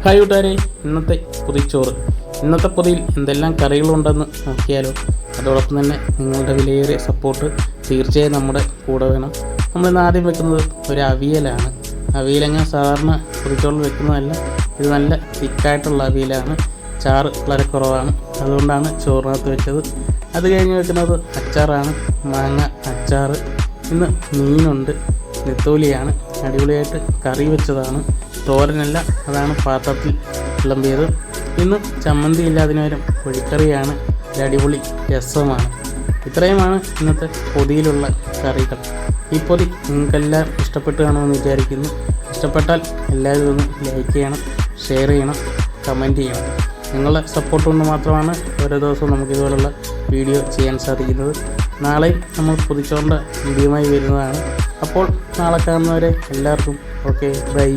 Hi കൂട്ടുകാരെ, ഇന്നത്തെ പൊതിച്ചോറ്. ഇന്നത്തെ പൊതിയിൽ എന്തെല്ലാം കറികളുണ്ടെന്ന് നോക്കിയാലോ. അതോടൊപ്പം തന്നെ നിങ്ങളുടെ വിലയേറിയ സപ്പോർട്ട് തീർച്ചയായും നമ്മുടെ കൂടെ വേണം. നമ്മളിന്ന് ആദ്യം വെക്കുന്നത് ഒരു അവിയലാണ്. അവിയലങ്ങനെ സാധാരണ പൊതിച്ചോറിൽ വെക്കുന്നതല്ല, ഇത് നല്ല തിക്കായിട്ടുള്ള അവിയലാണ്. ചാറ് വളരെ കുറവാണ്, അതുകൊണ്ടാണ് ചോറിനകത്ത് വെച്ചത്. അത് കഴിഞ്ഞ് വെക്കുന്നത് അച്ചാറാണ്, മാങ്ങ അച്ചാറ്. ഇന്ന് മീനുണ്ട്, നെത്തോലിയാണ്. അടിപൊളിയായിട്ട് കറി വെച്ചതാണ്, തോരനല്ല, അതാണ് പാത്രത്തിൽ വിളമ്പിയത്. ഇന്ന് ചമ്മന്തി ഇല്ല, അതിന് പകരം കോഴിക്കറിയാണ്, അടിപൊളി രസമാണ്. ഇത്രയുമാണ് ഇന്നത്തെ പൊതിയിലുള്ള കറികൾ. ഈ പൊതി നിങ്ങൾക്കെല്ലാം ഇഷ്ടപ്പെട്ട് കാണുമെന്ന് വിചാരിക്കുന്നു. ഇഷ്ടപ്പെട്ടാൽ എല്ലാവരും ഒന്ന് ലൈക്ക് ചെയ്യണം, ഷെയർ ചെയ്യണം, കമൻറ്റ് ചെയ്യണം. നിങ്ങളുടെ സപ്പോർട്ട് കൊണ്ട് മാത്രമാണ് ഓരോ ദിവസവും നമുക്കിതുപോലുള്ള വീഡിയോ ചെയ്യാൻ സാധിക്കുന്നത്. നാളെയും നമ്മൾ പൊതിച്ചോറിൻ്റെ വീഡിയോയുമായി വരുന്നതാണ്. അപ്പോൾ നാളെ കാണുന്നവരെ എല്ലാവർക്കും ഓക്കെ, ബൈ.